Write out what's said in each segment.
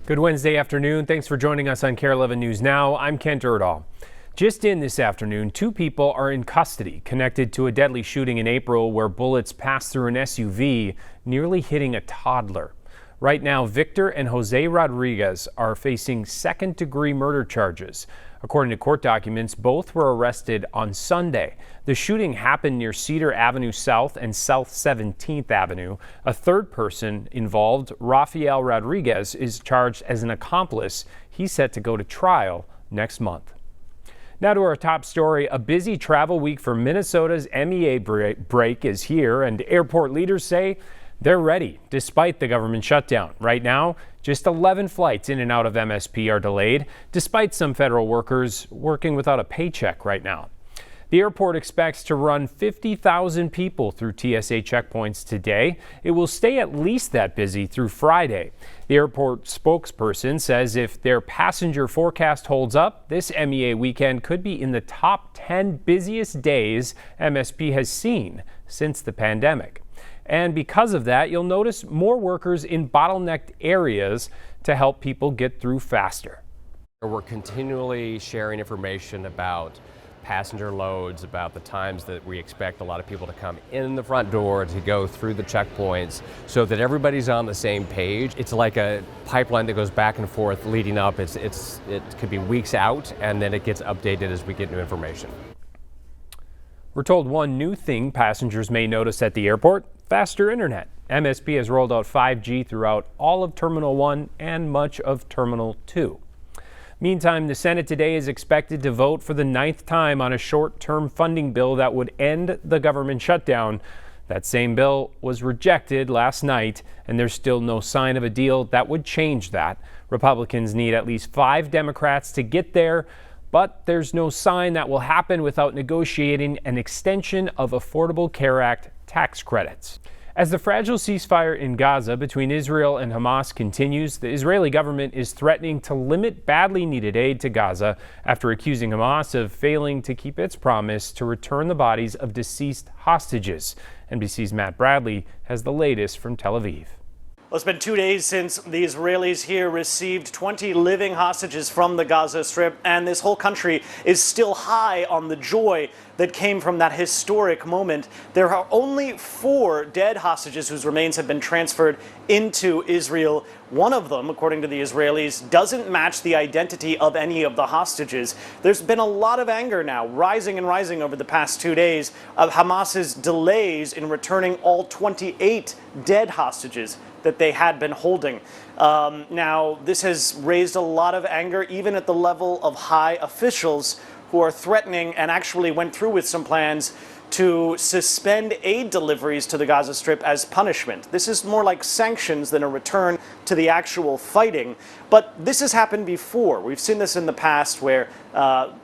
Good Wednesday afternoon. Thanks for joining us on KARE 11 News Now. I'm Kent Erdahl. Just in this afternoon, 2 people are in custody connected to a deadly shooting in April where bullets passed through an SUV, nearly hitting a toddler. Right now, Victor and Jose Rodriguez are facing second-degree murder charges. According to court documents, both were arrested on Sunday. The shooting happened near Cedar Avenue South and South 17th Avenue. A third person involved, Rafael Rodriguez, is charged as an accomplice. He's set to go to trial next month. Now to our top story. A busy travel week for Minnesota's MEA break is here, and airport leaders say they're ready despite the government shutdown. Right now, just 11 flights in and out of MSP are delayed, despite some federal workers working without a paycheck right now. The airport expects to run 50,000 people through TSA checkpoints today. It will stay at least that busy through Friday. The airport spokesperson says if their passenger forecast holds up, this MEA weekend could be in the top 10 busiest days MSP has seen since the pandemic. And because of that, you'll notice more workers in bottlenecked areas to help people get through faster. We're continually sharing information about passenger loads, about the times that we expect a lot of people to come in the front door to go through the checkpoints so that everybody's on the same page. It's like a pipeline that goes back and forth leading up. It could be weeks out, and then it gets updated as we get new information. We're told one new thing passengers may notice at the airport: faster internet. MSP has rolled out 5G throughout all of Terminal 1 and much of Terminal 2. Meantime, the Senate today is expected to vote for the 9th time on a short-term funding bill that would end the government shutdown. That same bill was rejected last night, and there's still no sign of a deal that would change that. Republicans need at least 5 Democrats to get there, but there's no sign that will happen without negotiating an extension of Affordable Care Act tax credits. As the fragile ceasefire in Gaza between Israel and Hamas continues, the Israeli government is threatening to limit badly needed aid to Gaza after accusing Hamas of failing to keep its promise to return the bodies of deceased hostages. NBC's Matt Bradley has the latest from Tel Aviv. Well, it's been 2 days since the Israelis here received 20 living hostages from the Gaza Strip, and this whole country is still high on the joy that came from that historic moment. There are only 4 dead hostages whose remains have been transferred into Israel. One of them, according to the Israelis, doesn't match the identity of any of the hostages. There's been a lot of anger now, rising and rising over the past 2 days, of Hamas's delays in returning all 28 dead hostages that they had been holding. Now, this has raised a lot of anger, even at the level of high officials who are threatening and actually went through with some plans to suspend aid deliveries to the Gaza Strip as punishment. This is more like sanctions than a return to the actual fighting. But this has happened before. We've seen this in the past where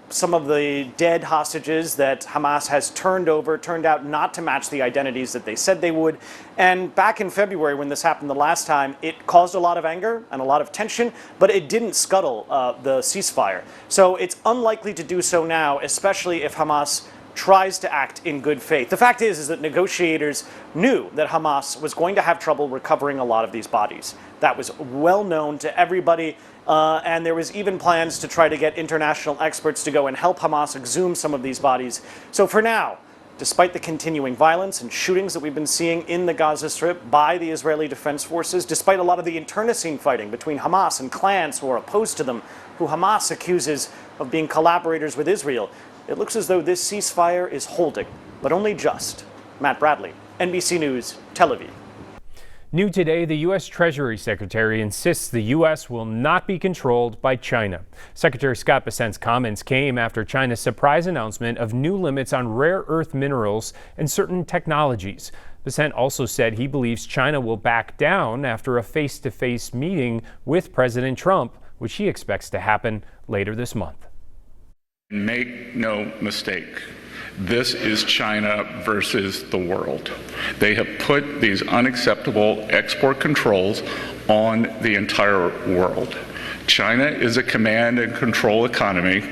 some of the dead hostages that Hamas has turned over turned out not to match the identities that they said they would. And back in February, when this happened the last time, it caused a lot of anger and a lot of tension, but it didn't scuttle the ceasefire. So it's unlikely to do so now, especially if Hamas tries to act in good faith. The fact is that negotiators knew that Hamas was going to have trouble recovering a lot of these bodies. That was well known to everybody, and there was even plans to try to get international experts to go and help Hamas exhume some of these bodies. So for now, despite the continuing violence and shootings that we've been seeing in the Gaza Strip by the Israeli Defense Forces, despite a lot of the internecine fighting between Hamas and clans who are opposed to them, who Hamas accuses of being collaborators with Israel, it looks as though this ceasefire is holding, but only just. Matt Bradley, NBC News, Tel Aviv. New today, the U.S. Treasury Secretary insists the U.S. will not be controlled by China. Secretary Scott Bessent's comments came after China's surprise announcement of new limits on rare earth minerals and certain technologies. Bessent also said he believes China will back down after a face-to-face meeting with President Trump, which he expects to happen later this month. Make no mistake, this is China versus the world. They have put these unacceptable export controls on the entire world. China is a command and control economy,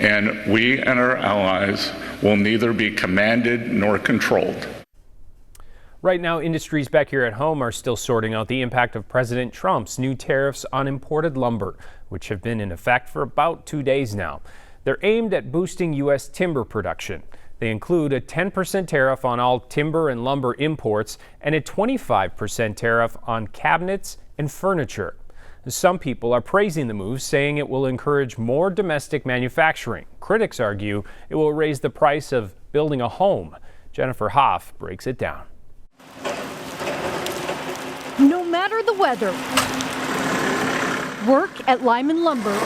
and we and our allies will neither be commanded nor controlled. Right now, industries back here at home are still sorting out the impact of President Trump's new tariffs on imported lumber, which have been in effect for about 2 days now. They're aimed at boosting U.S. timber production. They include a 10% tariff on all timber and lumber imports and a 25% tariff on cabinets and furniture. Some people are praising the move, saying it will encourage more domestic manufacturing. Critics argue it will raise the price of building a home. Jennifer Hoff breaks it down. No matter the weather, work at Lyman Lumber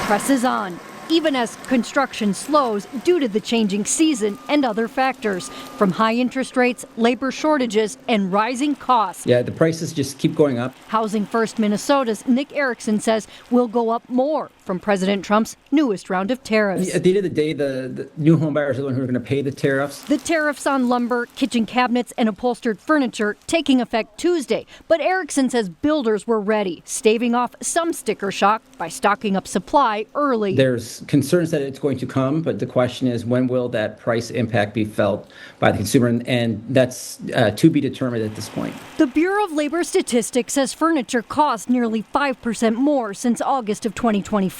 presses on, even as construction slows due to the changing season and other factors, from high interest rates, labor shortages, and rising costs. Yeah, the prices just keep going up. Housing First Minnesota's Nick Erickson says will go up more from President Trump's newest round of tariffs. At the end of the day, the new home buyers are the ones who are going to pay the tariffs. The tariffs on lumber, kitchen cabinets, and upholstered furniture taking effect Tuesday. But Erickson says builders were ready, staving off some sticker shock by stocking up supply early. There's concerns that it's going to come, but the question is, when will that price impact be felt by the consumer? And that's to be determined at this point. The Bureau of Labor Statistics says furniture cost nearly 5% more since August of 2024.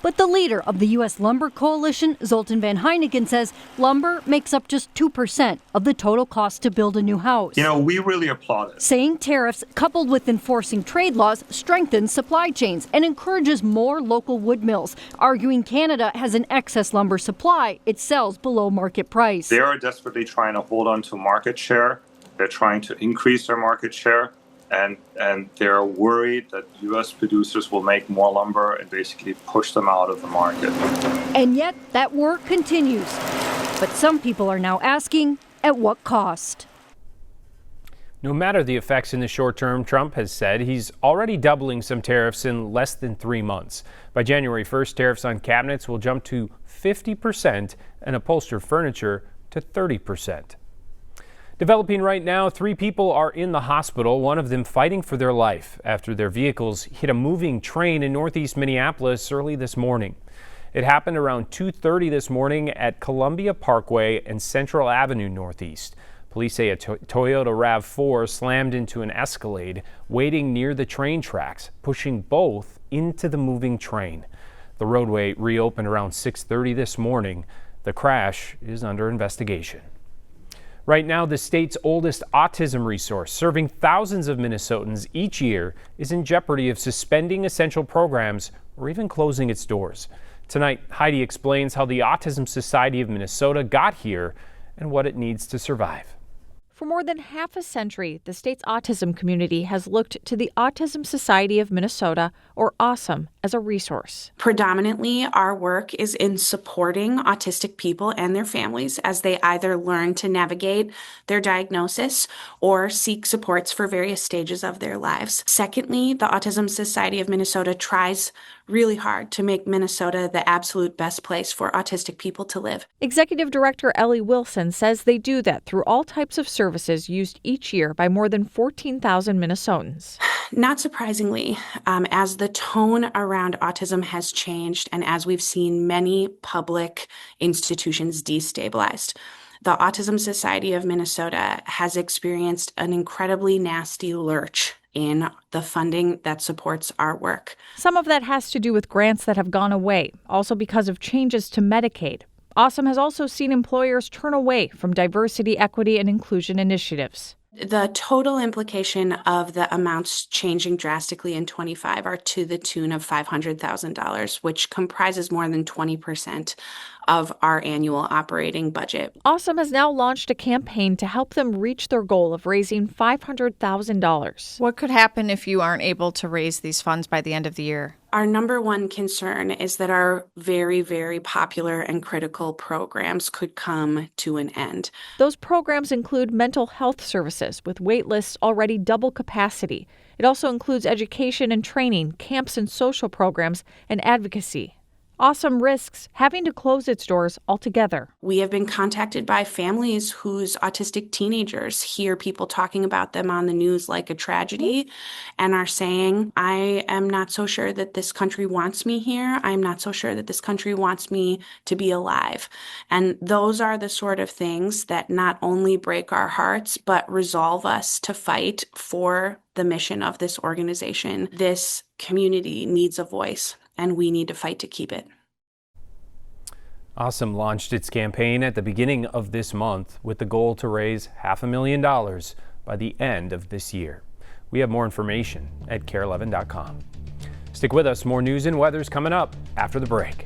But the leader of the U.S. Lumber Coalition, Zoltan Van Heineken, says lumber makes up just 2% of the total cost to build a new house. We really applaud it. Saying tariffs coupled with enforcing trade laws strengthens supply chains and encourages more local wood mills, arguing Canada has an excess lumber supply it sells below market price. They are desperately trying to hold on to market share. They're trying to increase their market share. And they're worried that U.S. producers will make more lumber and basically push them out of the market. And yet, that work continues. But some people are now asking, at what cost? No matter the effects in the short term, Trump has said he's already doubling some tariffs in less than 3 months. By January 1st, tariffs on cabinets will jump to 50% and upholstered furniture to 30%. Developing right now, 3 people are in the hospital, one of them fighting for their life after their vehicles hit a moving train in northeast Minneapolis early this morning. It happened around 2:30 this morning at Columbia Parkway and Central Avenue Northeast. Police say a Toyota RAV4 slammed into an Escalade waiting near the train tracks, pushing both into the moving train. The roadway reopened around 6:30 this morning. The crash is under investigation. Right now, the state's oldest autism resource, serving thousands of Minnesotans each year, is in jeopardy of suspending essential programs or even closing its doors. Tonight, Heidi explains how the Autism Society of Minnesota got here and what it needs to survive. For more than half a century, the state's autism community has looked to the Autism Society of Minnesota, or AWESOME, as a resource. Predominantly, our work is in supporting autistic people and their families as they either learn to navigate their diagnosis or seek supports for various stages of their lives. Secondly, the Autism Society of Minnesota tries really hard to make Minnesota the absolute best place for autistic people to live. Executive Director Ellie Wilson says they do that through all types of services used each year by more than 14,000 Minnesotans. Not surprisingly, as the tone around autism has changed and as we've seen many public institutions destabilized, the Autism Society of Minnesota has experienced an incredibly nasty lurch in the funding that supports our work. Some of that has to do with grants that have gone away, also because of changes to Medicaid. AWESOME has also seen employers turn away from diversity, equity, and inclusion initiatives. The total implication of the amounts changing drastically in 25 are to the tune of $500,000, which comprises more than 20% of our annual operating budget. AWESOME has now launched a campaign to help them reach their goal of raising $500,000. What could happen if you aren't able to raise these funds by the end of the year? Our number one concern is that our very, very popular and critical programs could come to an end. Those programs include mental health services with wait lists already double capacity. It also includes education and training, camps and social programs, and advocacy. Awesome risks having to close its doors altogether. We have been contacted by families whose autistic teenagers hear people talking about them on the news like a tragedy and are saying, I am not so sure that this country wants me here. I'm not so sure that this country wants me to be alive. And those are the sort of things that not only break our hearts, but resolve us to fight for the mission of this organization. This community needs a voice, and we need to fight to keep it. Awesome launched its campaign at the beginning of this month with the goal to raise $500,000 by the end of this year. We have more information at KARE11.com. Stick with us. More news and weather's coming up after the break.